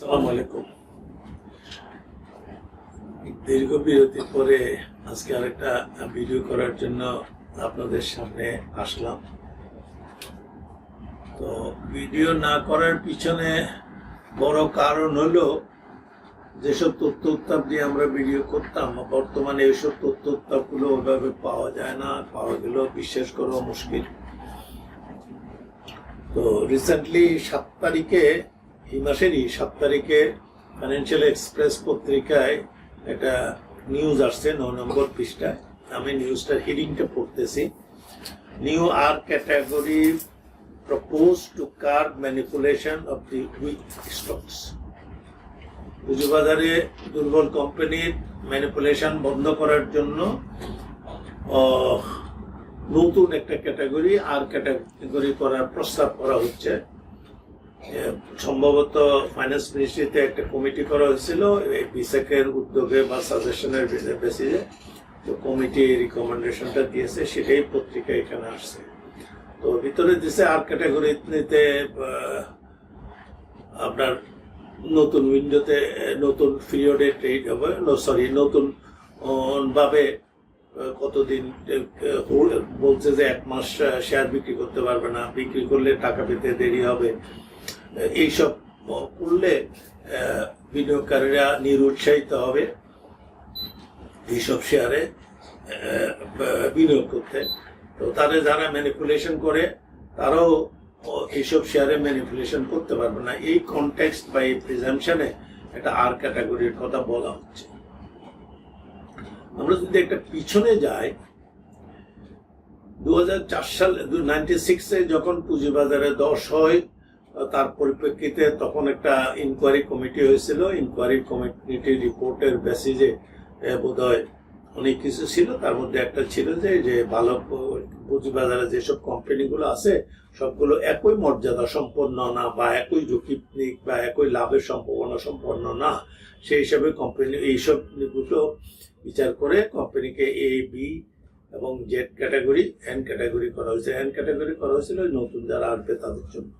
আসসালামু আলাইকুম। দীর্ঘ বিরতির পরে আজকে আরেকটা ভিডিও করার জন্য আপনাদের সামনে আসলাম। তো ভিডিও না করার পিছনে বড় কারণ হলো যেসব তথ্য উত্তাপ দিয়ে আমরা ভিডিও করতাম, বর্তমানে এইসব তথ্য উত্তাপগুলো ওইভাবে পাওয়া যায় না, পাওয়া গেলেও বিশ্বাস করা মুশকিল। তো রিসেন্টলি 7 তারিখে, এই মাসেরই 7 তারিখে ফাইন্যান্সিয়াল এক্সপ্রেস পত্রিকায় একটা নিউজ আসছে 9 নম্বর পৃষ্ঠায়। আমি নিউজটার হেডিংটা পড়তেছি। New are category propose to curb manipulation of the weak stocks. পুঁজিবাজারে দুর্বল কোম্পানির ম্যানিপুলেশন বন্ধ করার জন্য নতুন একটা ক্যাটাগরি আর ক্যাটাগরি করার প্রস্তাব করা হচ্ছে। সম্ভবত ফাইন্যান্স মিনিস্ট্রিতে একটা কমিটি করা হয়েছিল বিসেকের উদ্যোগে বা সাজেশনের বেসিসে। তো কমিটি রিকমেন্ডেশনটা দিয়েছে, সেটাই পত্রিকা এখানে আসছে। তো ভিতরে দিছে আর ক্যাটাগরিতে আপনার নতুন উইন্ডোতে নতুন পিরিয়ডে ট্রেড হবে, নতুন ভাবে কতদিন বলছে যে 1 মাস শেয়ার বিক্রি করতে পারবে না, বিক্রি করলে টাকা পেতে দেরি হবে। এইসব করলে বিনিয়োগকারীরা নিরুৎসাহিত হবে এইসব শেয়ারে বিনিয়োগ করতে। তো তারা যারা ম্যানিপুলেশন করে তারাও এইসব শেয়ারে ম্যানিপুলেশন করতে পারবে না। এই কনটেক্সট বা এই প্রিজাম্পশনে একটা আর ক্যাটাগরির কথা বলা হচ্ছে। আমরা যদি একটা পিছনে যাই, 2004 সালে 96-এ যখন পুঁজিবাজারে ধস হয়, তার পরিপ্রেক্ষিতে তখন একটা ইনকোয়ারি কমিটি হয়েছিল। ইনকোয়ারি কমিটির রিপোর্টের বেসিসে বোধহয় অনেক কিছু ছিল। তার মধ্যে একটা ছিল যে ভালো পুঁজিবাজারে যেসব কোম্পানিগুলো আছে সবগুলো একই মর্যাদা সম্পন্ন না, বা একই ঝুঁকি বা একই লাভের সম্ভাবনা সম্পন্ন না। সেই হিসাবে কোম্পানি এইসবগুলো বিচার করে কোম্পানিকে এ, বি এবং জেড ক্যাটাগরি, এন ক্যাটাগরি করা হয়েছে। এন ক্যাটাগরি করা হয়েছিল নতুন যারা আসবে তাদের জন্য।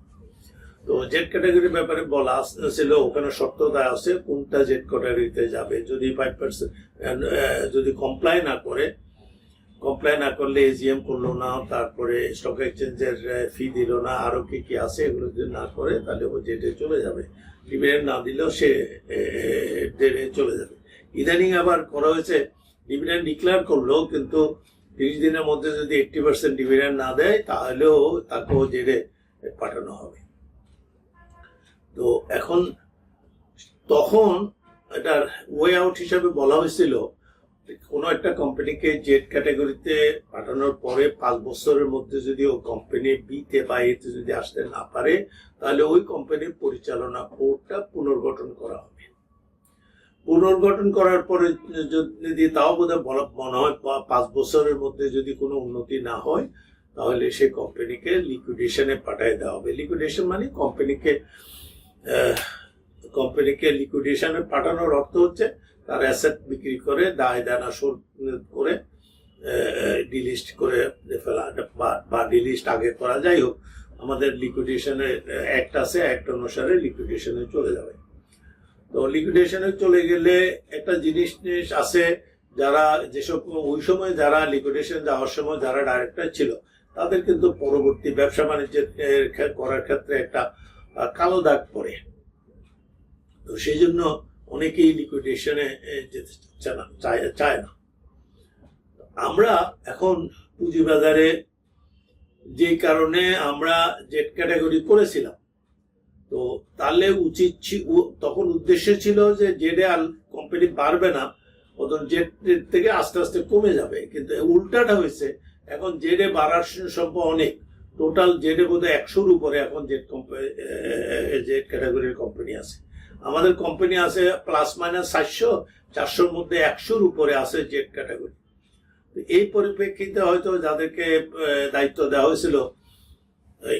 তো জেড ক্যাটাগরির ব্যাপারে বলা ছিল ওখানে শর্ত দেওয়া আছে কোনটা জেড ক্যাটাগরিতে যাবে। যদি 5% যদি কমপ্লাই না করলে এজিএম করলো না, তারপরে স্টক এক্সচেঞ্জের ফি দিল না, আরো কি কি আছে এগুলো যদি না করে তাহলে ও জেডে চলে যাবে। ডিভিডেন্ড না দিলেও সে জেডে চলে যাবে। ইদানিং আবার করা হয়েছে ডিভিডেন্ড ডিক্লেয়ার করলো, কিন্তু 30 দিনের মধ্যে যদি 80% ডিভিডেন্ড না দেয় তাহলেও তাকেও জেডে পাঠানো হবে। তো এখন তখন এটার ওয়ে আউট হিসাবে বলা হয়েছিল কোনো একটা কোম্পানিকে জেড ক্যাটাগরিতে পাঠানোর পরে 5 বছরের মধ্যে যদি ও কোম্পানি বিতে বা এতে যদি আসতে না পারে তাহলে ওই কোম্পানির পরিচালনা বোর্ডটা পুনর্গঠন করা হবে। পুনর্গঠন করার পরে যদি তাও বোধহয় মনে হয় 5 বছরের মধ্যে যদি কোনো উন্নতি না হয় তাহলে সেই কোম্পানিকে লিকুইডেশনে পাঠিয়ে দেওয়া হবে। লিকুইডেশন মানে কোম্পানিকে লিকুইডেশনে পাঠানোর অর্থ হচ্ছে তার অ্যাসেট বিক্রি করে দায় দানা শোধ করে ডিলিস্ট করে ফেলা, বা ডিলিস্ট আগে করা। যাই হোক, আমাদের লিকুইডেশনের অ্যাক্ট আছে, অ্যাক্ট অনুসারে লিকুইডেশনে চলে যাবে। তো লিকুইডেশনে চলে গেলে একটা জিনিস আছে, যারা যেসব ওই সময় যারা লিকুইডেশন যাওয়ার সময় যারা ডাইরেক্টর ছিল তাদের কিন্তু পরবর্তী ব্যবসা বাণিজ্যের করার ক্ষেত্রে একটা কালো দাগ পড়ে। তো সেই জন্য অনেকেই লিকুইডেশনে যেতে চায় না। আমরা এখন পুঁজিবাজারে যে কারণে আমরা জেড ক্যাটাগরি করেছিলাম, তো তাহলে তখন উদ্দেশ্য ছিল যে জেডে আর কোম্পানি বাড়বে না, তখন জেড থেকে আস্তে আস্তে কমে যাবে। কিন্তু উল্টাটা হয়েছে, এখন জেডে বাড়ার সম্ভব অনেক। টোটাল জেডে বোধহয় 100-র উপরে এখন জেড ক্যাটাগরির কোম্পানি আছে। আমাদের কোম্পানি আছে +-400-400-র মধ্যে 100-র উপরে আছে জেড ক্যাটাগরি। এই পরিপ্রেক্ষিতে হয়তো যাদেরকে দায়িত্ব দেওয়া হয়েছিল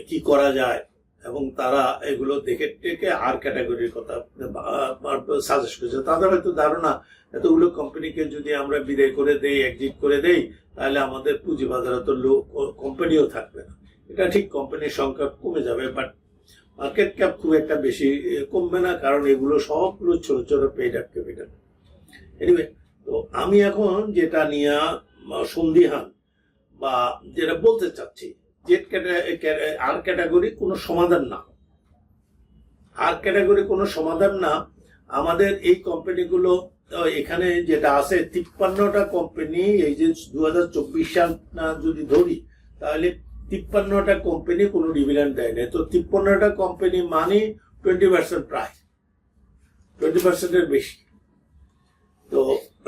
কি করা যায়, এবং তারা এগুলো দেখে টেকে আর ক্যাটাগরির কথা সাজেস্ট করেছে। তাদের হয়তো ধারণা এতগুলো কোম্পানিকে যদি আমরা বিদায় করে দেই, এক্সিট করে দেই, তাহলে আমাদের পুঁজিবাজারে তো কোম্পানিও থাকবে না। এটা ঠিক, কোম্পানির সংখ্যা কমে যাবে, বাট মার্কেট ক্যাপ খুব একটা বেশি কমবে না, কারণ এগুলো সবগুলো ছোট ছোট পেইড আপ ক্যাপিটাল। এনিওয়ে, তো আমি এখন যেটা নিয়ে সন্দিহান বা যেটা বলতে চাচ্ছি, আর ক্যাটাগরি কোনো সমাধান না, আর ক্যাটাগরি কোনো সমাধান না। আমাদের এই কোম্পানিগুলো এখানে যেটা আছে 53টা কোম্পানি, এই যে 2024 সাল না যদি ধরি, তাহলে 53টা কোম্পানি কোনো ডিভিডেন্ড দেয় না। তো 53টা কোম্পানি মানে 20%, প্রায় 20%-এর বেশি। তো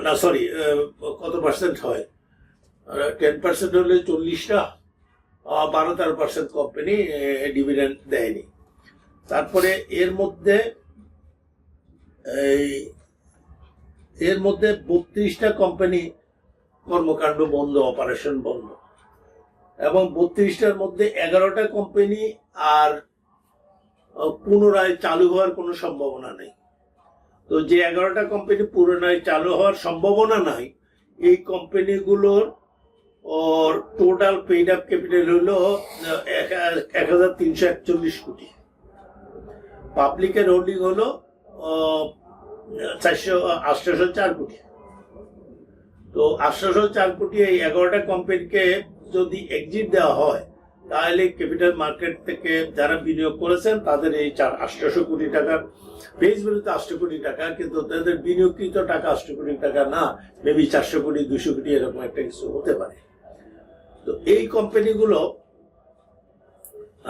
না সরি, কত পার্সেন্ট হয়, 10% হলে 40টা, 12-13% কোম্পানি ডিভিডেন্ড দেয়নি। তারপরে এর মধ্যে 32টা কোম্পানি কর্মকাণ্ড বন্ধ, অপারেশন বন্ধ, এবং 32টার মধ্যে 11টা কোম্পানি আর পুনরায় চালু হওয়ার কোনো সম্ভাবনা নেই। তো যে 11টা কোম্পানি পুনরায় চালু হওয়ার সম্ভাবনা নাই, এই কোম্পানিগুলোর টোটাল পেইড আপ ক্যাপিটাল হলো 1341 কোটি, পাবলিকের হোল্ডিং হলো 804 কোটি। তো 804 কোটি এই 11টা কোম্পানিকে যদি এক্সিট দেওয়া হয়, তাহলে ক্যাপিটাল মার্কেট থেকে যারা বিনিয়োগ করেছেন তাদের এই 800 কোটি টাকার ফেস ভ্যালুতে 800 কোটি টাকা, কিন্তু তাদের বিনিয়োগকৃত টাকা 800 কোটি টাকা না, মেবি 400 কোটি 200 কোটি এরকম একটা কিছু হতে পারে। তো এই কোম্পানিগুলো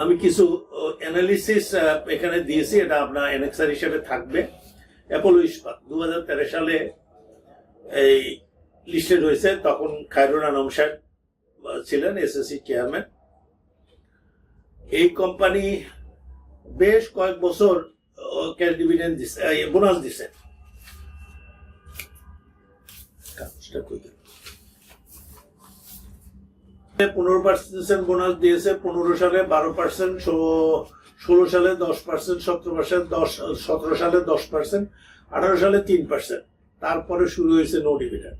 আমি কিছু অ্যানালিসিস এখানে দিয়েছি, এটা আপনার অ্যানেক্সার হিসেবে থাকবে। অ্যাপোলো ইস্পাত 2013 সালে এই লিস্টেড হয়েছে, তখন খায়রুল আনাম সাহেব ছিলেন এসএসসি চেয়ারম্যান। এই কোম্পানি বেশ কয়েক বছর ক্যাশ ডিভিডেন্ড দিচ্ছে, বোনাস দিচ্ছে। 15% বোনাস দিয়েছে, 15 সালে 12%, 16 সালে 10%, 17 সালে 10%, 18 সালে 3%। তারপরে শুরু হয়েছে নো ডিভিডেন্ড।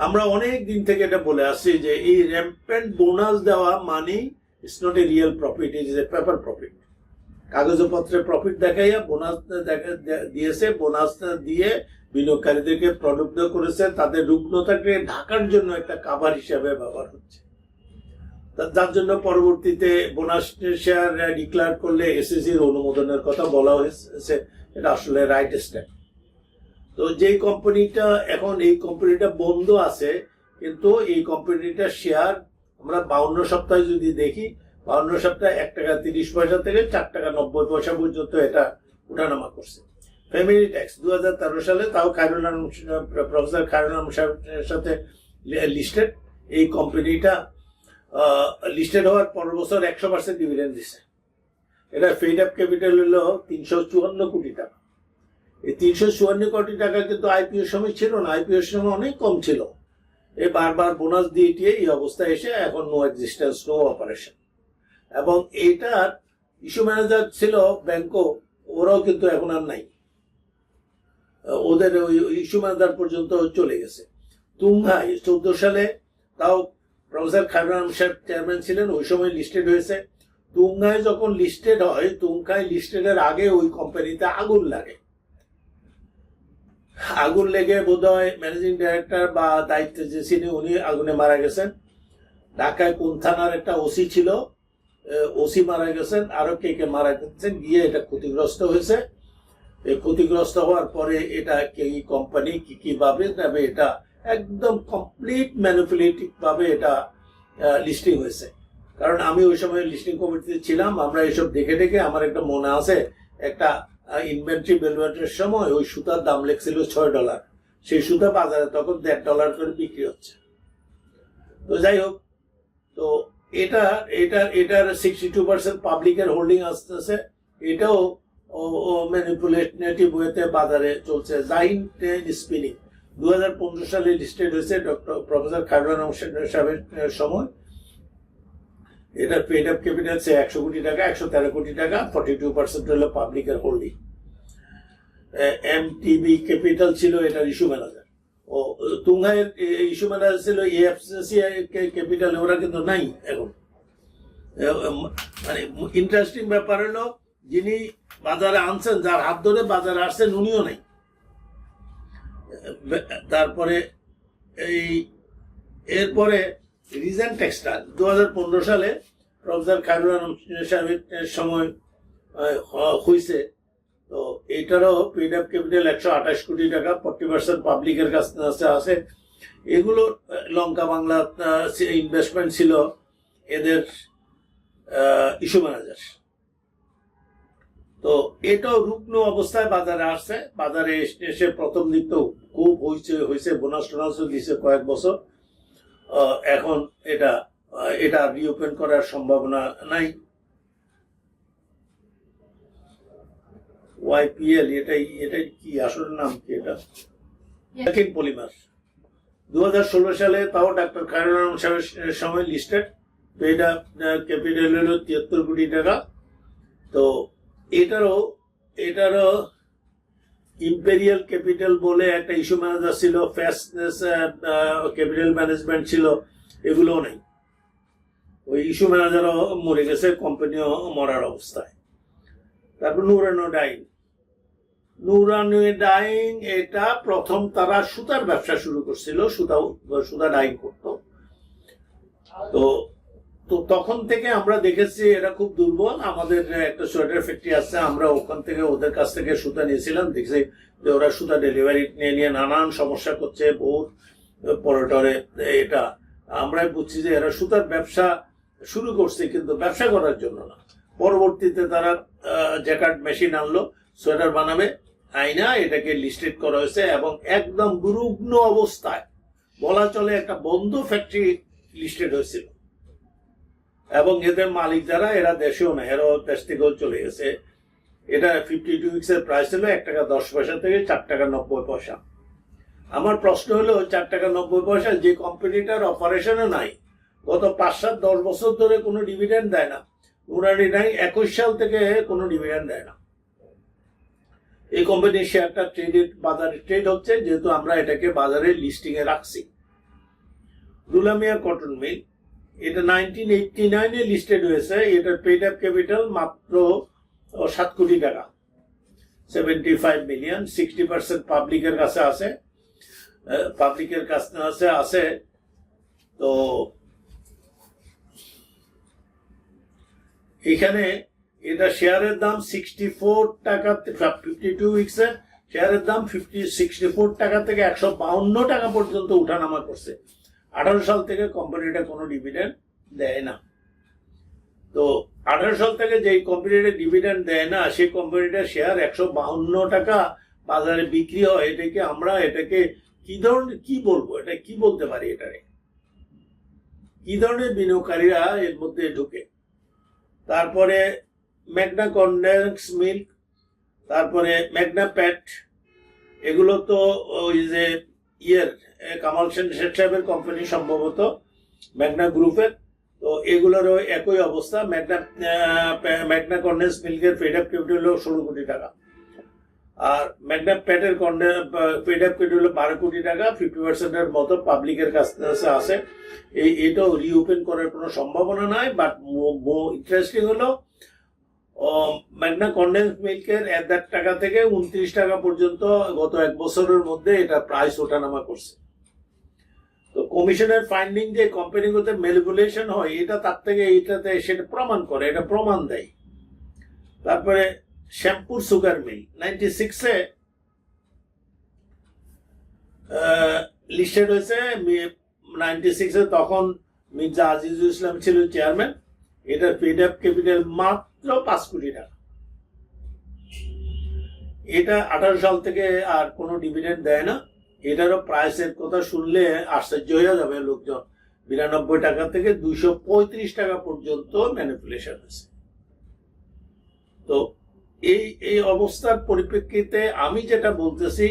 আমরা অনেক দিন থেকে এটা বলে আসছি যে এই র্যাম্পেন্ট বোনাস দেওয়া মানে it's not a real profit, it is a paper profit. কাগজপত্রে প্রফিট দেখাইয়া বোনাস দিয়েছে, বোনাস দিয়ে বিনিয়োগকারীদেরকে প্রলুব্ধ করেছে, তাদের রুগ্নতাকে ঢাকার জন্য একটা কাভার হিসাবে ব্যবহার হচ্ছে। যার জন্য পরবর্তীতে বোনাস শেয়ার ডিক্লেয়ার করলে এসএসসির অনুমোদনের কথা বলা হয়েছে, এটা আসলে রাইট স্টেপ। তো যে কোম্পানিটা এখন, এই কোম্পানিটা বন্ধ আছে, কিন্তু এই কোম্পানিটার শেয়ার আমরা 52 সপ্তাহে যদি দেখি, 52 সপ্তাহে 1 টাকা 30 পয়সা থেকে 4 টাকা 90 পয়সা পর্যন্ত এটা উঠানামা করছে। ফ্যামিলি ট্যাক্স 2013 সালে, তাও প্রফেসর খায়রুল আনাম সাহেবের সাথে লিস্টেড। এই কোম্পানিটা লিস্টেড হওয়ার পরের বছর 100% ডিভিডেন্ড দিচ্ছে। এটা পেইড আপ ক্যাপিটাল হলো 354 কোটি টাকা। এই 354 কোটি টাকা কিন্তু আইপিও সময় ছিল না, আইপিও সময় অনেক কম ছিল। এই বারবার বোনাস দিয়ে এই অবস্থা এসে এখন নো এক্সিস্টেন্স, নো অপারেশন। এবং এইটার ইস্যু ম্যানেজার ছিল ব্যাংকো, ওরাও কিন্তু এখন আর নাই, ওদের ওই ইস্যু ম্যানেজার পর্যন্ত চলে গেছে। তুঙ্গাই 14 সালে, তাও প্রফেসর খায়রুল আনাম সাহেব চেয়ারম্যান ছিলেন, ওই সময় লিস্টেড হয়েছে। তুঙ্গাই যখন লিস্টেড হয়, তুঙ্গাই লিস্টেডের আগে ওই কোম্পানিতে আগুন লাগে। আগুন লেগে বোধহয় ম্যানেজিং ডাইরেক্টর বা দায়িত্বে যে ছিলেন উনি আগুনে মারা গেছেন। ঢাকায় কোন থানার একটা ওসি ছিল, ওসি মারা গেছেন, আরো কে কে মারা গেছেন, গিয়ে এটা ক্ষতিগ্রস্ত হয়েছে। এই ক্ষতিগ্রস্ত হওয়ার পরে এটা এই কোম্পানি কিভাবে তবে এটা একদম কমপ্লিট ম্যানিপুলেটিভ ভাবে এটা লিস্টিং হয়েছে। কারণ আমি ওই সময় লিস্টিং কমিটিতে ছিলাম, আমরা এসব দেখে দেখে আমার একটা মনে আছে, একটা ইনভেন্টরি ভ্যালুয়েশনের সময় ওই সুতার দাম লেখছিল $6, সেই সুতা বাজারে তখন $1.5 করে বিক্রি হচ্ছে। তো যাই হোক, তো এটার 62% পাবলিকের হোল্ডিং আসতেছে, এটাও ম্যানিপুলেটিভ ওয়েতে বাজারে চলছে। জাহিন স্পিনিং 2015 সালে লিস্টেড হয়েছে প্রফেসর খায়রুল আনাম সাহেবের সময়। এটার পেইড আপ ক্যাপিটাল 100 কোটি টাকা, 113 কোটি টাকা, 42% হলো পাবলিকের হোল্ডিং। এমটিবি ক্যাপিটাল ছিল এটার ইস্যু ম্যানেজার, ও তুঙ্গাইয়ের ইস্যু ম্যানেজার ছিল এএফসি ক্যাপিটাল, ওরা কিন্তু নাই এখন। মানে ইন্টারেস্টিং ব্যাপার হলো যিনি বাজারে আনছেন, যার হাত ধরে বাজারে আসছেন, উনিও নেই। তারপরে এই এরপরে রিজেন্ট টেক্সটাইল 2015 সালে প্রফেসর খায়রুল আলম সাহেবের সময় হয়েছে। তো এইটারও পেইড আপ ক্যাপিটাল 128 কোটি টাকা, 40% পাবলিকের কাছে আছে। এগুলো লঙ্কা বাংলা ইনভেস্টমেন্ট ছিল এদের ইস্যু ম্যানেজার। তো এটাও রুগ্ন অবস্থায় বাজারে আসছে। বাজারে এসে প্রথম দিক তো খুব হয়েছে, বোনাস টোনাসও দিয়েছে কয়েক বছর। এখন এটা রিওপেন করার সম্ভাবনা নাই। ওয়াইপিএল এটাই কি আসল নাম কি? এটা পলিমার 2016 সালে, তাও ডাক্তার খায়রুল আলম সাহেবের সময় লিস্টেড। তো এটা ক্যাপিটাল হলো 73 কোটি টাকা। তো এটারও ইম্পেরিয়াল ক্যাপিটাল বলে একটা ইস্যু ম্যানেজার ছিল, ফ্যাস্টনেস ক্যাপিটাল ম্যানেজমেন্ট ছিল, এগুলোও নেই। ওই ইস্যু ম্যানেজারও মরে গেছে, কোম্পানিও মরার অবস্থায়। তারপর নুরানোডাইং এটা প্রথম তারা সুতার ব্যবসা শুরু করছিল, সুতা ডাইং করতো। তো তখন থেকে আমরা দেখেছি এরা খুব দুর্বল। আমাদের একটা সোয়েটার ফ্যাক্টরি আছে, আমরা ওখান থেকে ওদের কাছ থেকে সুতা নিয়েছিলাম। দেখছি যে ওরা সুতা ডেলিভারি নিয়ে নানান সমস্যা করছে, বহুত পরেটরে। এটা আমরাই বুঝছি যে এরা সুতার ব্যবসা শুরু করছে, কিন্তু ব্যবসা করার জন্য না। পরবর্তীতে তারা জ্যাকার্ড মেশিন আনলো, সোয়েটার বানাবে, আইনা এটাকে লিস্টেড করা হয়েছে, এবং একদম রুগ্ন অবস্থায় বলা চলে একটা বন্ধ ফ্যাক্টরি লিস্টেড হয়েছিল। এবং এদের মালিক যারা, এরা দেশেও না, এরাও দেশ থেকেও চলে গেছে। এটা 52 উইক্সের প্রাইস ছিল 1 টাকা 10 পয়সা থেকে 4 টাকা 90 পয়সা। আমার প্রশ্ন হলো 4 টাকা 90 পয়সা যে কোম্পানিটার অপারেশনে নাই, গত 5-7-10 বছর ধরে কোনো ডিভিডেন্ড দেয় না। নুরানোডাইং 21 সাল থেকে কোনো ডিভিডেন্ড দেয় না। এই কোম্পানির শেয়ারটা বাজারে ট্রেড হচ্ছে, যেহেতু আমরা এটাকে বাজারে লিস্টিং এ রাখছি। দুলামিয়া কটন মিল, এটা 1989 এ লিস্টেড হয়েছে। এটার পেইড আপ ক্যাপিটাল মাত্র 7 কোটি টাকা, 75 মিলিয়ন। 60% পাবলিকের কাছে আছে। তো এখানে এটা শেয়ারের দাম 64 টাকা, 52 উইক্সে শেয়ারের দাম 64 টাকা থেকে 152 টাকা পর্যন্ত উঠানামা করছে। 18 সাল থেকে কোম্পানিটা কোনো ডিভিডেন্ড দেয় না। তো 18 সাল থেকে যে কোম্পানিটা ডিভিডেন্ড দেয় না, সেই কোম্পানিটার শেয়ার 152 টাকা বাজারে বিক্রি হয়। এটাকে কি ধরনের, কি বলবো, এটা কি বলতে পারি, এটারে কি ধরনের বিনিয়োগকারীরা এর মধ্যে ঢুকে। তারপরে ম্যাগনা কন্ডেন্স মিল্ক, তারপরে ম্যাগনা প্যাট, এগুলো তো ওই যে কামাল সেন সাহেবের কোম্পানি, সম্ভবত ম্যাগনা গ্রুপের। তো এগুলোরও একই অবস্থা। ম্যাগনা কন্ডেন্স মিল্কের পেইড আপ ক্যাপিটাল হলো 16 কোটি টাকা, আর ম্যাগনা প্যাটের পেইড আপ ক্যাপিটাল হলো 12 কোটি টাকা। 50% এর মতো পাবলিকের কাছে আছে। এটাও রিওপেন করার কোনো সম্ভাবনা নাই। বাট ইন্টারেস্টিং হলো ম্যাগনা কন্ডেন্স মিল্কের 1 টাকা থেকে 29 টাকা পর্যন্ত গত 1 বছরের মধ্যে এটা প্রাইস ওঠানামা করছে। তো কমিশনের ফাইন্ডিং যে কোম্পানিগুলোতে ম্যানিপুলেশন হয়, এটা তার থেকে সেটা প্রমাণ করে, এটা প্রমাণ দেয়। তারপরে শ্যামপুর সুগার মিল 96-এ লিস্টেড হয়েছে। 96-এ তখন মির্জা আজিজুল ইসলাম ছিল চেয়ারম্যান। এটার পেইড আপ ক্যাপিটাল মাত্র 5 কোটি টাকা। এটা 18 সাল থেকে আর কোনো ডিভিডেন্ড দেয় না। এটারও প্রাইসের কথা শুনলে আশ্চর্য হয়ে যাবে লোকজন। 92 টাকা থেকে 235 টাকা পর্যন্ত ম্যানিপুলেশন হয়েছে। তো এই অবস্থার পরিপ্রেক্ষিতে আমি যেটা বলতেছি,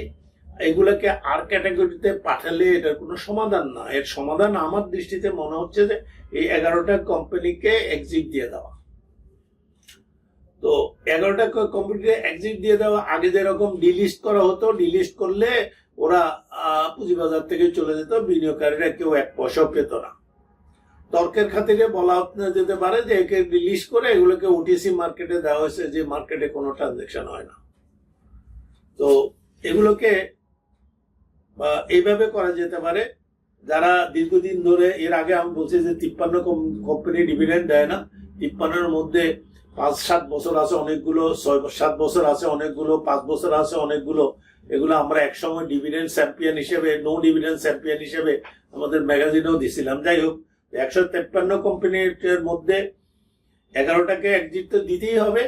এগুলোকে আর ক্যাটাগরিতে পাঠালে এটার কোনো সমাধান না। এর সমাধান আমার দৃষ্টিতে মনে হচ্ছে যে এই 11টা কোম্পানিকে এক্সিট দিয়ে দেওয়া। তো 11টা কোম্পানিকে এক্সিট দিয়ে দেওয়া, আগে যেরকম ডিলিস্ট করা হতো, ডিলিস্ট করলে ওরা পুঁজিবাজার থেকে চলে যেত, বিনিয়োগকারীরা কেউ 1 পয়সাও পেত না। তর্কের খাতিরে বলা যেতে পারে যে একে রিলিজ করে এগুলোকে ওটিসি মার্কেটে দেওয়া হয়েছে, যে মার্কেটে কোনো ট্রানজাকশন হয় না। তো এগুলোকে এইভাবে করা যেতে পারে। যারা দীর্ঘদিন ধরে, এর আগে আমি বলছি যে 53 কোম্পানি ডিভিডেন্ড দেয় না, 53-এর মধ্যে 5-7 বছর আছে অনেকগুলো, 6-7 বছর আছে অনেকগুলো, 5 বছর আছে অনেকগুলো। এগুলো আমরা একসময় ডিভিডেন্ড চ্যাম্পিয়ন হিসেবে, নো ডিভিডেন্ড চ্যাম্পিয়ন হিসেবে আমাদের ম্যাগাজিনেও দিছিলাম। যাই হোক, 153 কোম্পানির মধ্যে 11টাকে এক্সিট তো দিতেই হবে,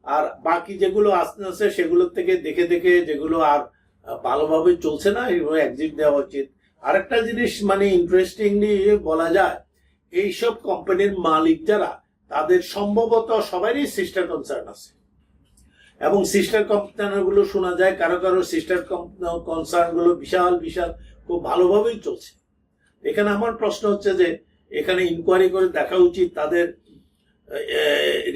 আর বাকি যেগুলো আসতে আছে সেগুলোর থেকে দেখে দেখে যেগুলো আর ভালোভাবে চলছে না এগুলো এক্সিট দেওয়া উচিত। আরেকটা জিনিস মানে ইন্টারেস্টিংলি বলা যায়, এইসব কোম্পানির মালিক যারা, তাদের সম্ভবত সবারই সিস্টার কনসার্ন আছে, এবং সিস্টার কনসার্ন গুলো শোনা যায় কারো কারো সিস্টার কনসার্ন গুলো বিশাল বিশাল খুব ভালোভাবেই চলছে। এখানে আমার প্রশ্ন হচ্ছে যে এখানে ইনকোয়ারি করে দেখা উচিত তাদের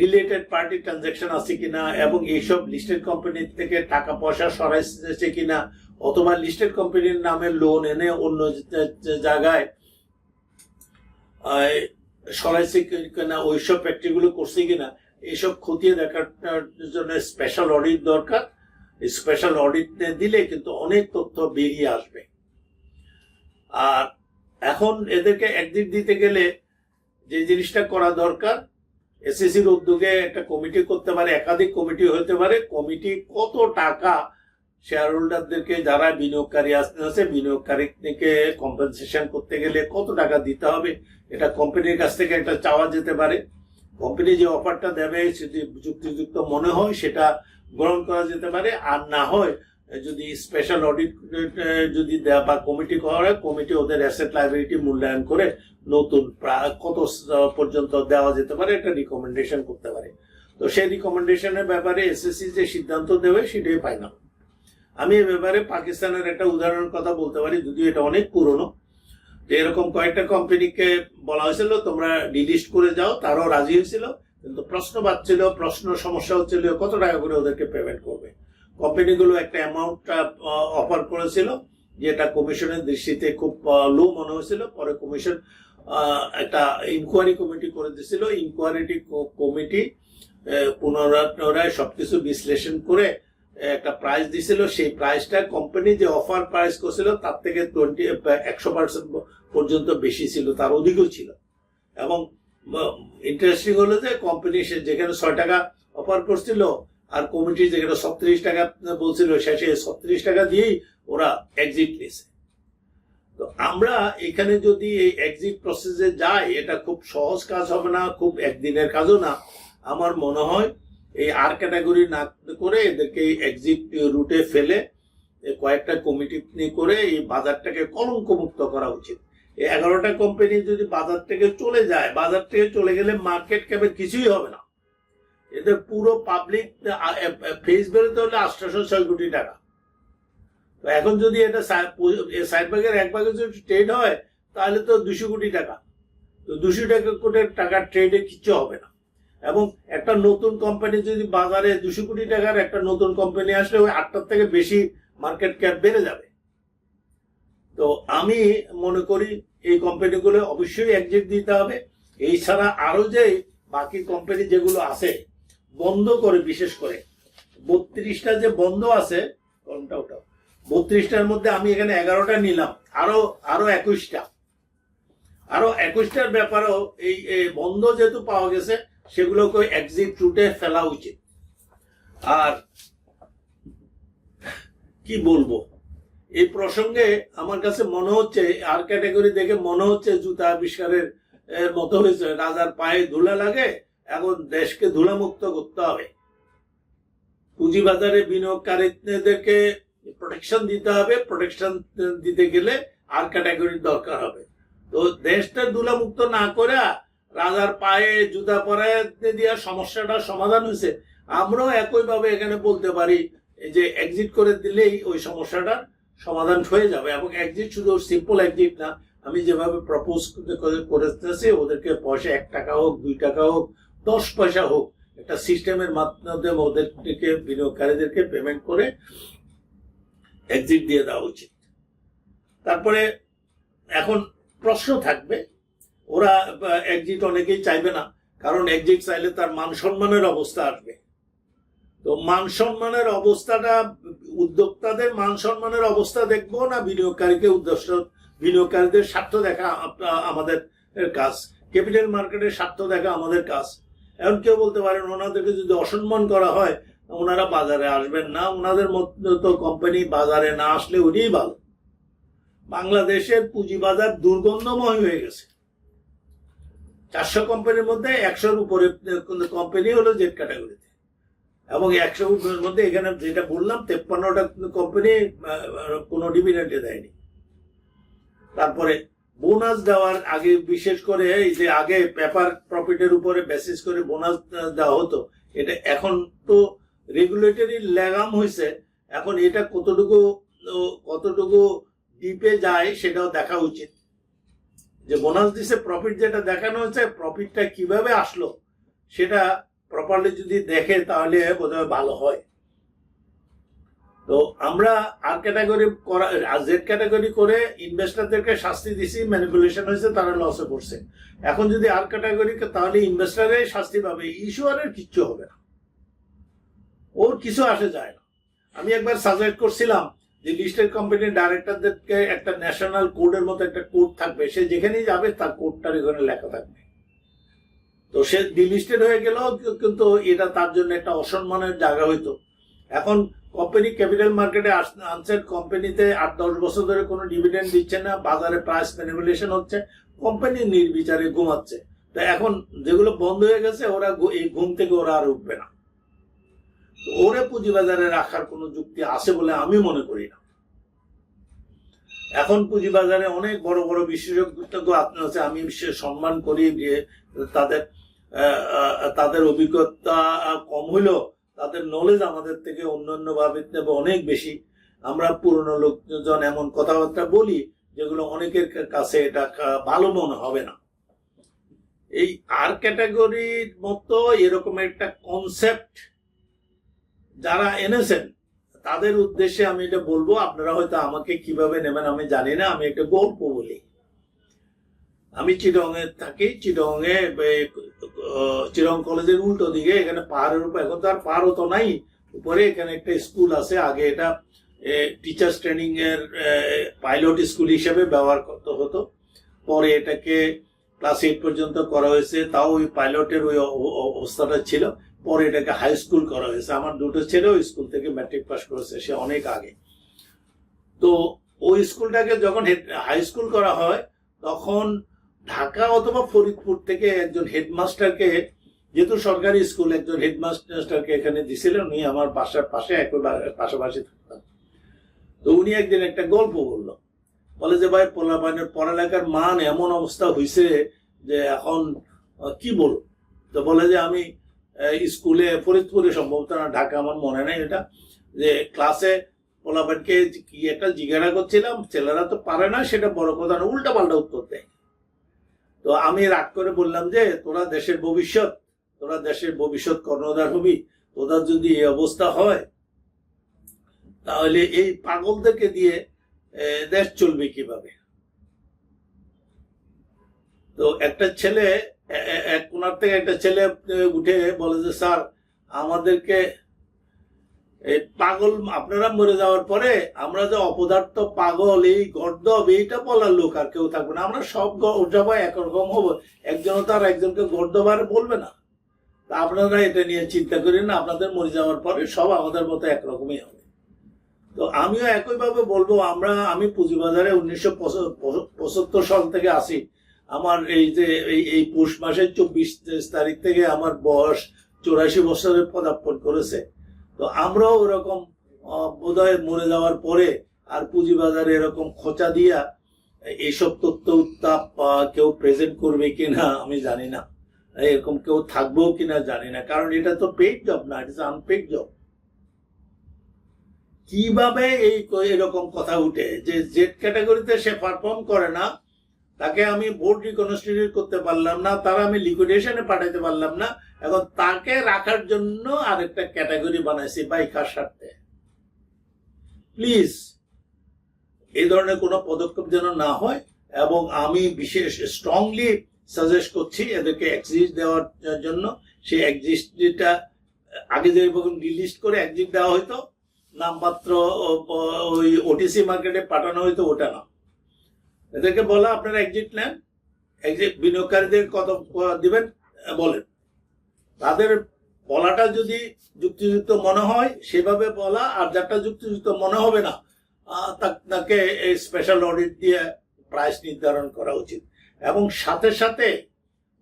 রিলেটেড পার্টি ট্রানজাকশন আছে কিনা, এবং এইসব লিস্টেড কোম্পানি থেকে টাকা পয়সা সরাইছে কিনা, অথবা লিস্টেড কোম্পানির নামে লোন এনে অন্য জায়গায় সরাইছে কিনা, ওইসব ফ্যাক্টরিগুলো করছে কিনা, এইসব খতিয়ে দেখার জন্য স্পেশাল অডিট দরকার। স্পেশাল অডিট দিলে কিন্তু অনেক তথ্য বেরিয়ে আসবে। আর এখন এদেরকে এক্সিট দিতে গেলে যে জিনিসটা করা দরকার, এসএসসির উদ্যোগে একটা কমিটি করতে পারে, একাধিক কমিটি হতে পারে। কমিটি কত টাকা শেয়ার হোল্ডারদেরকে, যারা বিনিয়োগকারী আছে বিনিয়োগকারীকে কম্পেনসেশন করতে গেলে কত টাকা দিতে হবে, এটা কোম্পানির কাছ থেকে একটা চাওয়া যেতে পারে। কোম্পানি যে অফারটা দেবে যদি যুক্তিযুক্ত মনে হয় সেটা গ্রহণ করা যেতে পারে, আর না হয় যদি স্পেশাল অডিট যদি দেওয়া বা কমিটি করা, কমিটি ওদের অ্যাসেট লাইবিলিটি মূল্যায়ন করে নতুন কত পর্যন্ত দেওয়া যেতে পারে এটা রিকমেন্ডেশন করতে পারে। তো সেই রিকমেন্ডেশনের ব্যাপারে এসএসসি যে সিদ্ধান্ত দেবে সেটাই পাই না। আমি এ ব্যাপারে পাকিস্তানের একটা উদাহরণের কথা বলতে পারি, যদিও এটা অনেক পুরনো। যে এরকম কয়েকটা কোম্পানিকে বলা হয়েছিল তোমরা ডিলিস্ট করে যাও, তারাও রাজি হয়েছিল, কিন্তু প্রশ্ন বাড়ছিল, সমস্যা হচ্ছিল কত টাকা করে ওদেরকে পেমেন্ট করবে। কোম্পানিগুলো একটা অ্যামাউন্ট অফার করেছিল, যেটা কমিশনের দৃষ্টিতে খুব লো মনে হয়েছিল। পরে কমিশন একটা ইনকোয়ারি কমিটি করে দিয়েছিল। ইনকোয়ারি কমিটি পুনরায় সবকিছু বিশ্লেষণ করে একটা প্রাইস দিছিল। সেই প্রাইসটা কোম্পানি যে অফার প্রাইস করছিল তার থেকে 100% পর্যন্ত বেশি ছিল, তার অধিকও ছিল। এবং ইন্টারেস্টিং হলো যে কোম্পানি যেখানে 6 টাকা অফার করছিল আর কমিটি যেখানে 36 টাকা বলছিল, শেষে 36 টাকা দিয়েই ওরা এক্সিট নিয়েছে। তো আমরা এখানে যদি এই এক্সিট প্রসেসে যাই, এটা খুব সহজ কাজ হবে না, খুব একদিনের কাজও না। আমার মনে হয় এই আর ক্যাটাগরি না করে এদেরকে এক্সিট রুটে ফেলে কয়েকটা কমিটি করে এই বাজারটাকে কলঙ্কমুক্ত করা উচিত। এই 11টা কোম্পানি যদি বাজার থেকে চলে যায়, বাজার থেকে চলে গেলে মার্কেট ক্যাপের কিছুই হবে না। এদের পুরো পাবলিক ফেস বেরোতে হলে 806 কোটি টাকা। তো এখন যদি এটা 60 ভাগের 1 ভাগে যদি ট্রেড হয় তাহলে তো 200 কোটি টাকা। তো 200 কোটি টাকার ট্রেডে কিছু হবে না। এবং একটা নতুন কোম্পানি যদি বাজারে 200 কোটি টাকার একটা নতুন কোম্পানি আসলে ওই 8টার থেকে বেশি মার্কেট ক্যাপ বেড়ে যাবে। তো আমি মনে করি এই কোম্পানিগুলো অবশ্যই এক্সিট দিতে হবে। এই ছাড়া আরো যে বাকি কোম্পানি যেগুলো আছে বন্ধ করে, বিশেষ করে 32টা যে বন্ধ আছে, 32টার মধ্যে আমি এখানে 11টা নিলাম, আরো 21টার ব্যাপারেও এই বন্ধ যেহেতু পাওয়া গেছে সেগুলোকে এক্সিট রুটে ফেলা উচিত। আর কি বলবো এই প্রসঙ্গে, আমার কাছে মনে হচ্ছে আর ক্যাটাগরি দেখে মনে হচ্ছে জুতা আবিষ্কারের মতো হয়েছে, রাজার পায়ে ধুলা লাগে, এখন দেশকে ধুলামুক্ত করতে হবে। পুঁজিবাজারে বিনিয়োগকারীদেরকে প্রোটেকশন দিতে হবে, প্রোটেকশন দিতে গেলে আর ক্যাটাগরির দরকার হবে। তো দেশটা ধুলামুক্ত না করে রাজার পায়ে জুতা পরায় দেওয়ার সমস্যাটা সমাধান হয়েছে। আমরাও একইভাবে এখানে বলতে পারি যে এক্সিট করে দিলেই ওই সমস্যাটার সমাধান হয়ে যাবে। এবং এক্সিট শুধু সিম্পল এক্সিট না, আমি যেভাবে প্রপোজ করতেছি ওদেরকে পয়সা 1 টাকা হোক, 2 টাকা হোক, 10 পয়সা হোক, একটা সিস্টেমের মাধ্যমে ওদেরকে বিনিয়োগকারীদেরকে পেমেন্ট করে এক্সিট দিয়ে দেওয়া উচিত। তারপরে এখন প্রশ্ন থাকবে ওরা এক্সিট অনেকেই চাইবে না, কারণ এক্সিট চাইলে তার মান সম্মানের অবস্থা আসবে। তো মান সম্মানের অবস্থাটা, উদ্যোক্তাদের মান সম্মানের অবস্থা দেখবো না বিনিয়োগকারীকে বিনিয়োগকারীদের স্বার্থ দেখা আমাদের কাজ, ক্যাপিটাল মার্কেটের স্বার্থ দেখা আমাদের কাজ। এখন কেউ বলতে পারেন ওনাদেরকে যদি অসম্মান করা হয় ওনারা বাজারে আসবেন না, ওনাদের মধ্যে তো কোম্পানি বাজারে না আসলে ওটাই ভালো। বাংলাদেশের পুঁজিবাজার দুর্গন্ধময় হয়ে গেছে। 400 কোম্পানির মধ্যে 100-র উপরে কোম্পানি হলো জেড ক্যাটাগরিতে, এবং 100-র মধ্যে এখানে যেটা বললাম 53টা কোম্পানি কোনো ডিভিডেন্ডে দেয়নি। তারপরে বোনাস দেওয়ার আগে, বিশেষ করে এই যে আগে পেপার প্রফিটের উপরে বেসিস করে বোনাস দেওয়া হতো, এটা এখন তো রেগুলেটরি লাগাম হয়েছে। এখন এটা কতটুকু ডিপে যায় সেটাও দেখা উচিত। যে বোনাস দিছে, প্রফিট যেটা দেখানো হচ্ছে, প্রফিটটা কিভাবে আসলো সেটা প্রপারলি যদি দেখে তাহলে বোধহয় ভালো হয়। তো আমরা আর ক্যাটাগরি করা, জেড ক্যাটাগরি করে ইনভেস্টরদেরকে শাস্তি দিছি, ম্যানিপুলেশন হয়েছে, তারা লসে পড়ছে। এখন যদি আর ক্যাটাগরি, তাহলে ইনভেস্টরের শাস্তি পাবে, ইস্যুয়ারের কিচ্ছু হবে না, ওর কিছু আসে যায় না। আমি একবার সাজেস্ট করছিলাম যে লিস্টেড কোম্পানির ডাইরেক্টরদেরকে একটা ন্যাশনাল কোডের মতো একটা কোড থাকবে, সে যেখানেই যাবে তার কোডটার এখানে লেখা থাকবে। তো সে ডিলিস্টেড হয়ে গেল, কিন্তু এটা তার জন্য একটা অসম্মানের জায়গা হইতো। এখন কোম্পানি ক্যাপিটাল মার্কেটে আনছেন, কোম্পানিতে 8-10 বছর ধরে কোনো ডিভিডেন্ড দিচ্ছে না, বাজারে প্রাইস ম্যানিপুলেশন হচ্ছে, কোম্পানি নির্বিচারে ঘুমাচ্ছে। তো এখন যেগুলো বন্ধ হয়ে গেছে, ওরা এই ঘুম থেকে ওরা আর উঠবে না। ওরে পুঁজিবাজারে রাখার কোনো যুক্তি আছে বলে আমি মনে করি না। এখন পুঁজিবাজারে অনেক বড় বড় বিশেষজ্ঞ আছে, আমি সম্মান করি যে তাদের অভিজ্ঞতা কম হইলেও তাদের নলেজ আমাদের থেকে অন্যান্য ভাবে অনেক বেশি। আমরা পুরনো লোকজন এমন কথাবার্তা বলি যেগুলো অনেকের কাছে এটা ভালো মনে হবে না। এই আর ক্যাটাগরির মতো এরকম একটা কনসেপ্ট যারা এনেছেন তাদের উদ্দেশ্যে আমি এটা বলবো, আপনারা হয়তো আমাকে কিভাবে নেবেন আমি জানি না। আমি একটা গল্প বলি। আমি চিটংয়ে থাকি, চিটং কলেজের উল্টো দিকে, এখানে পাহাড়ের উপর, এখন তো আর পাহাড়ও তো নাই, উপরে এখানে একটা স্কুল আছে। আগে এটা টিচার্স ট্রেনিং এর পাইলট স্কুল হিসেবে ব্যবহার করতে হতো, পরে এটাকে ক্লাস 8 পর্যন্ত করা হয়েছে, তাও ওই পাইলটের ওই অবস্থাটা ছিল। পরে এটাকে হাই স্কুল করা হয়েছে। আমার দুটো ছেলে ওই স্কুল থেকে ম্যাট্রিক পাস করেছে, সে অনেক আগে। তো ওই স্কুলটাকে যখন হাই স্কুল করা হয়, তখন ঢাকা অথবা ফরিদপুর থেকে একজন হেডমাস্টারকে, যেহেতু সরকারি স্কুল, একজন হেডমাস্টারকে এখানে দিছিলেন। উনি আমার বাসার পাশে পাশাপাশি থাকতাম। তো উনি একদিন একটা গল্প বললো, বলে যে ভাই পড়ালেখার মান এমন অবস্থা হয়েছে যে এখন কি বলবো। তো বলে যে আমি স্কুলে ফরিদপুরে, সম্ভবত না ঢাকা, আমার মনে নেই এটা, যে ক্লাসে পোলাপানকে কি একটা জিজ্ঞাসা করছিলাম, ছেলেরা তো পারে না, সেটা বড় কথা না, উল্টা পাল্টা উত্তর দেয়। তো আমি রাগ করে বললাম যে তোরা দেশের ভবিষ্যৎ কর্ণধার হবি, তোদের যদি এই অবস্থা হয় তাহলে এই পাগলদেরকে দিয়ে দেশ চলবে কিভাবে। তো একটা ছেলে, এক কোনার থেকে একটা ছেলে উঠে বলে যে স্যার আমাদেরকে এই পাগল, আপনারা মরে যাওয়ার পরে আমরা যে অপদার্থ, পাগল, এই গর্দব, এইটা বলার লোক আর কেউ থাকবে না, আমরা সব সবাই একরকম হবো, একজন তো আর একজনকে গর্দব আর বলবে না। তা আপনারা এটা নিয়ে চিন্তা করেন না, আপনাদের মরে যাওয়ার পরে সব আমাদের মতো একরকমই হবে। তো আমিও একইভাবে বলবো, আমি পুঁজিবাজারে 1975 সাল থেকে আসি। আমার এই যে এই পৌষ মাসের 24 তারিখ থেকে আমার বয়স 84 বছরে পদার্পণ করেছে। তো আমরাও ওরকম বোধহয় মরে যাওয়ার পরে আর পুঁজিবাজারে এরকম খোঁচা দিয়া এইসব তথ্য উত্তাপ কেউ প্রেজেন্ট করবে কিনা আমি জানি না, এরকম কেউ থাকবেও কিনা জানি না, কারণ এটা তো পেইড জব না, ইটস আনপেইড জব। কিভাবে এরকম কথা উঠে যে জেড ক্যাটাগরিতে সে পারফর্ম করে না, তাকে আমি বোর্ড রিকনস্টিটিউট করতে পারলাম না, তারা আমি লিকুইডেশনে পাঠাতে পারলাম না, এখন তাকে রাখার জন্য আরেকটা ক্যাটাগরি বানাইছি বাইকার স্বার্থে। প্লিজ এই ধরনের কোনো পদক্ষেপ যেন না হয়, এবং আমি বিশেষ স্ট্রংলি সাজেস্ট করছি এদেরকে এক্সিট দেওয়ার জন্য। সেই এক্সিটটা আগে যেরকম ডিলিস্ট করে এক্সিট দেওয়া হইতো, নামমাত্র ওই ওটিসি মার্কেটে পাঠানো হইতো, ওটা না। এদেরকে বলা আপনারা এক্সিট নেন, এক্সিট বিনিয়োগকারীদের কত দিবেন বলেন। তাদের বলাটা যদি যুক্তিযুক্ত মনে হয় সেভাবে বলা, আর যারটা যুক্তিযুক্ত মনে হবে না তাকে এই স্পেশাল অডিট দিয়ে প্রাইস নির্ধারণ করা উচিত। এবং সাথে সাথে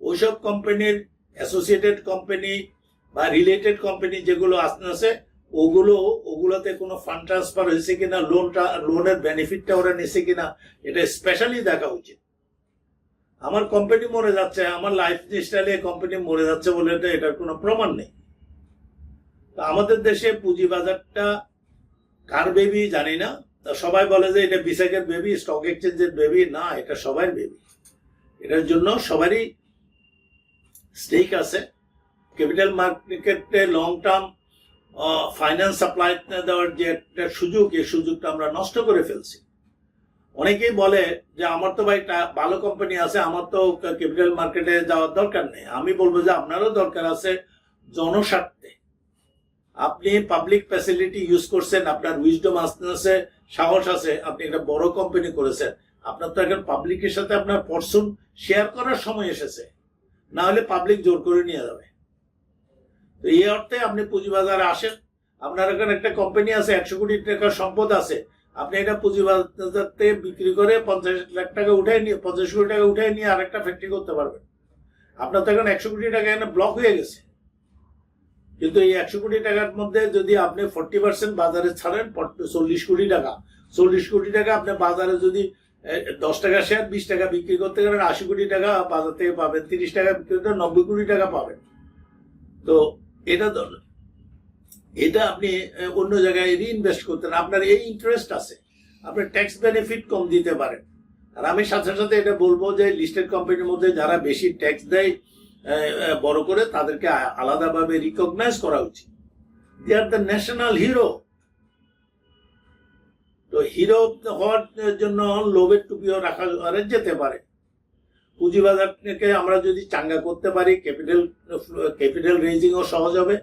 ওইসব কোম্পানির অ্যাসোসিয়েটেড কোম্পানি বা রিলেটেড কোম্পানি যেগুলো আছে ওগুলোতে কোনো ফান্ড ট্রান্সফার হয়েছে কিনা, লোনের বেনিফিটটা ওরা নিছে কিনা, এটা স্পেশালি দেখা উচিত। আমার কোম্পানি মরে যাচ্ছে, আমার লাইফ স্টাইলে কোম্পানি মরে যাচ্ছে বলে এটার কোনো প্রমাণ নেই। আমাদের দেশে পুঁজিবাজারটা কার বেবি জানি না, সবাই বলে যে এটা বিসেকের বেবি, স্টক এক্সচেঞ্জের বেবি। না, এটা সবার বেবি। এটার জন্য সবারই স্টেক আছে। ক্যাপিটাল মার্কেটে লং টার্ম ফাইন্যান্স সাপ্লাই দেওয়ার যে একটা সুযোগ, এই সুযোগটা আমরা নষ্ট করে ফেলছি। অনেকেই বলে যে আমার তো ভাই ভালো কোম্পানি আছে, আমার তো ক্যাপিটাল মার্কেটে যাওয়ার দরকার নেই। আমি বলবো যে আপনারও দরকার আছে জনস্বার্থে। আপনি পাবলিক ফ্যাসিলিটি ইউজ করছেন, আপনার উইজডম আছে, সাহস আছে, আপনি একটা বড় কোম্পানি করেছেন, আপনার তো এখন পাবলিকের সাথে আপনার পরশুন শেয়ার করার সময় এসেছে, না হলে পাবলিক জোর করে নিয়ে যাবে। তো এই অর্থে আপনি পুঁজিবাজারে আসেন, আপনার এখন একটা কোম্পানি আছে, 100 কোটি টাকার সম্পদ আছে, আপনি এটা পুঁজিবাজার থেকে বিক্রি করে 50 লাখ টাকা উঠাই নিয়ে 50 কোটি টাকা উঠাই নিয়ে আরেকটা ফ্যাক্টরি করতে পারবেন। আপনার তো এখন 100 কোটি টাকা এখানে ব্লক হয়ে গেছে। কিন্তু এই 100 কোটি টাকার মধ্যে যদি আপনি 40% বাজারে ছাড়েন, 40 কোটি টাকা, 40 কোটি টাকা আপনি বাজারে যদি 10 টাকা শেয়ার 20 টাকা বিক্রি করতে গেলেন, 80 কোটি টাকা বাজার থেকে পাবেন। 30 টাকা বিক্রি করতে 90 কোটি টাকা পাবেন। তো এটা আপনি অন্য জায়গায় রিইনভেস্ট করতেন, আপনার এই ইন্টারেস্ট আছে, আপনি ট্যাক্স বেনিফিট কম দিতে পারেন। আর আমি সাথে সাথে এটা বলবো যে লিস্টেড কোম্পানির মধ্যে যারা বেশি ট্যাক্স দেয় বড় করে, তাদেরকে আলাদাভাবে রিকগনাইজ করা উচিত। দে আর দ্য ন্যাশনাল হিরো। তো হিরো হওয়ার জন্য লোভের টুপিও রাখা যেতে পারে। পুঁজিবাজারকে আমরা যদি চাঙ্গা করতে পারি, ক্যাপিটাল রেজিংও সহজ হবে,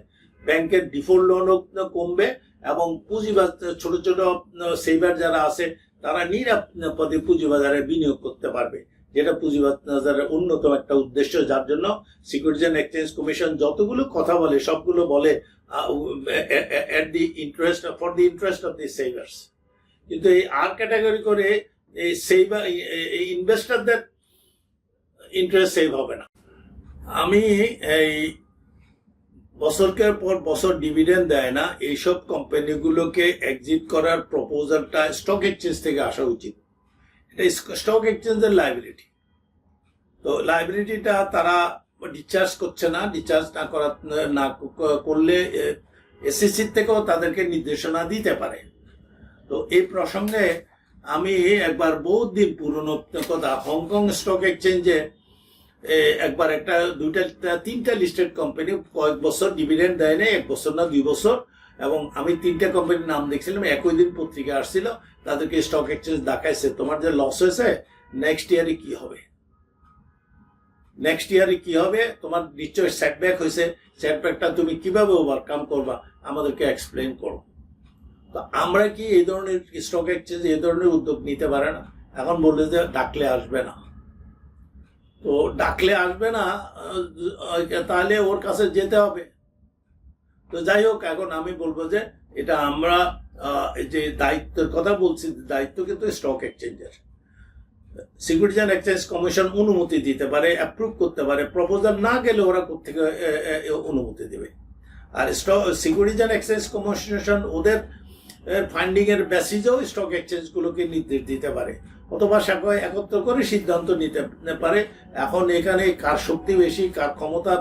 ব্যাংকের ডিফল্ট লোনও কমবে, এবং পুঁজিবাজার ছোট ছোট সেভার যারা আছে তারা নিরাপদে পুঁজিবাজারে বিনিয়োগ করতে পারবে, যেটা পুঁজিবাজারের অন্যতম একটা উদ্দেশ্য, যার জন্য সিকিউরিটিজ এন্ড এক্সচেঞ্জ কমিশন যতগুলো কথা বলে সবগুলো বলে for the interest of the সেভার্স। কিন্তু এই আর ক্যাটাগরি করে এই সেভার, এই ইনভেস্টরদের ইন্টারেস্ট সেভ হবে না। আমি এই বছরকের পর বছর ডিভিডেন্ড দেয় না এইসব কোম্পানিগুলোকে এক্সিট করার প্রপোজালটা স্টক এক্সচেঞ্জ থেকে আসা উচিত। এটা স্টক এক্সচেঞ্জের লাইবিলিটি। তো লাইবিলিটিটা তারা ডিসচার্জ করছে না, ডিসচার্জ না করলে এসএসসি থেকেও তাদেরকে নির্দেশনা দিতে পারে। তো এই প্রসঙ্গে আমি একবার বহুত দিন পুরনো কথা, হংকং স্টক এক্সচেঞ্জে একবার একটা 2-3টা লিস্টেড কোম্পানি কয়েক বছর ডিভিডেন্ড দেয় না, 1 বছর না 2 বছর, এবং আমি 3টা কোম্পানির নাম দেখছিলাম, একই দিন পত্রিকা আসছিল, তাদেরকে স্টক এক্সচেঞ্জ দেখাইছে তোমার যে লস হয়েছে নেক্সট ইয়ারে কি হবে, নেক্সট ইয়ারে কি হবে, তোমার নিশ্চয় সেটব্যাক হয়েছে, সেটব্যাকটা তুমি কিভাবে ওভারকাম করবা আমাদেরকে এক্সপ্লেন করো। তো আমরা কি এই ধরনের স্টক এক্সচেঞ্জ এই ধরনের উদ্যোগ নিতে পারে না? এখন বললে যে ডাকলে আসবে না, তো ডাকলে আসবে না, তাহলে ওর কাছে যেতে হবে। তো যাই হোক, এখন আমি বলবো যে এটা আমরা যে দায়িত্বের কথা বলছি, দায়িত্ব কিন্তু স্টক এক্সচেঞ্জের। সিকিউরিটিজ এন্ড এক্সচেঞ্জ কমিশন অনুমতি দিতে পারে, অ্যাপ্রুভ করতে পারে, প্রপোজাল না গেলে ওরা কোথেকে অনুমতি দেবে। আর সিকিউরিটিজ এন্ড এক্সচেঞ্জ কমিশন ওদের ফান্ডিং এর বেসিসেও স্টক এক্সচেঞ্জ গুলোকে নির্দেশ দিতে পারে, অথবা একত্র করে সিদ্ধান্ত নিতে পারে। এখন এখানে কার শক্তি বেশি, কার ক্ষমতা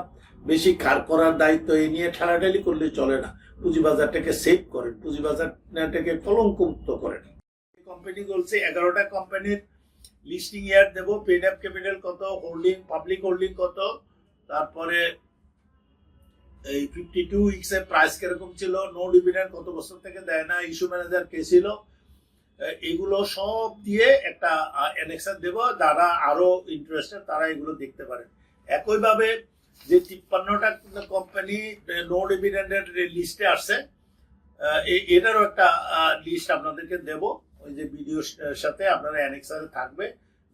বেশি, কার করার দায়িত্ব, এই নিয়ে ঠেলাঠেলি করলে চলে না। পুঁজিবাজারটাকে সেভ করেন, পুঁজিবাজারটাকে কলঙ্কমুক্ত করেন। কোম্পানি বলছে 11টা কোম্পানির লিস্টিং ইয়ার দেব, পেড আপ ক্যাপিটাল কত, হোল্ডিং, পাবলিক হোল্ডিং কত, তারপরে এই 52 উইকস এর প্রাইস কিরকম ছিল, নো ডিভিডেন্ড কত বছর থেকে দেয় না, ইস্যু ম্যানেজার কে ছিল, এগুলো সব দিয়ে একটা অ্যানেক্সার দেব, যারা আরো ইন্টারেস্টেড তারা এগুলো দেখতে পারেন। একইভাবে যে 53টা কোম্পানি নো ডিভিডেন্ডের লিস্টে আসছে, এটারও একটা লিস্ট আপনাদেরকে দেব, ওই যে ভিডিওর সাথে আপনারা অ্যানেক্সারে থাকবে।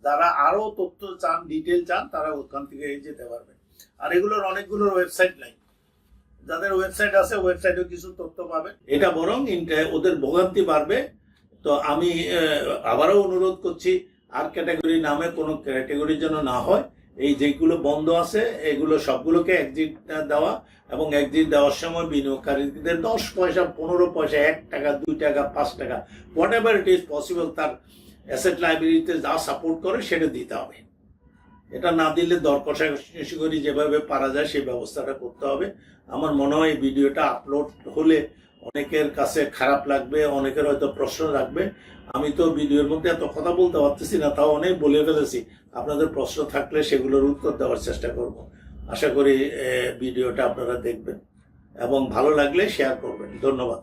যারা আরো তথ্য চান, ডিটেল চান, তারা ওখান থেকে যেতে পারবেন। আর এগুলোর অনেকগুলোর ওয়েবসাইট নাই, যাদের ওয়েবসাইট আছে ওয়েবসাইটেও কিছু তথ্য পাবেন। এটা বরং ওদের ভোগান্তি বাড়বে। তো আমি আবারও অনুরোধ করছি, আর ক্যাটাগরি নামে কোনো ক্যাটাগরি যেন না হয়। এই যেগুলো বন্ধ আছে এগুলো সবগুলোকে এক্সিট দেওয়া, এবং এক্সিট দেওয়ার সময় বিনিয়োগকারীদের 10 পয়সা, 15 পয়সা, 1 টাকা, 2 টাকা, 5 টাকা, what ever it is possible, তার অ্যাসেট লাইবিলিটিতে যা সাপোর্ট করে সেটা দিতে হবে। এটা না দিলে দর কষাকষি করে যেভাবে পারা যায় সেই ব্যবস্থাটা করতে হবে। আমার মনে হয় এই ভিডিওটা আপলোড হলে অনেকের কাছে খারাপ লাগবে, অনেকের হয়তো প্রশ্ন রাখবে। আমি তো ভিডিওর মধ্যে এত কথা বলতে পারতেছি না, তাও অনেক বলে ফেলেছি। আপনাদের প্রশ্ন থাকলে সেগুলোর উত্তর দেওয়ার চেষ্টা করব। আশা করি ভিডিওটা আপনারা দেখবেন এবং ভালো লাগলে শেয়ার করবেন। ধন্যবাদ।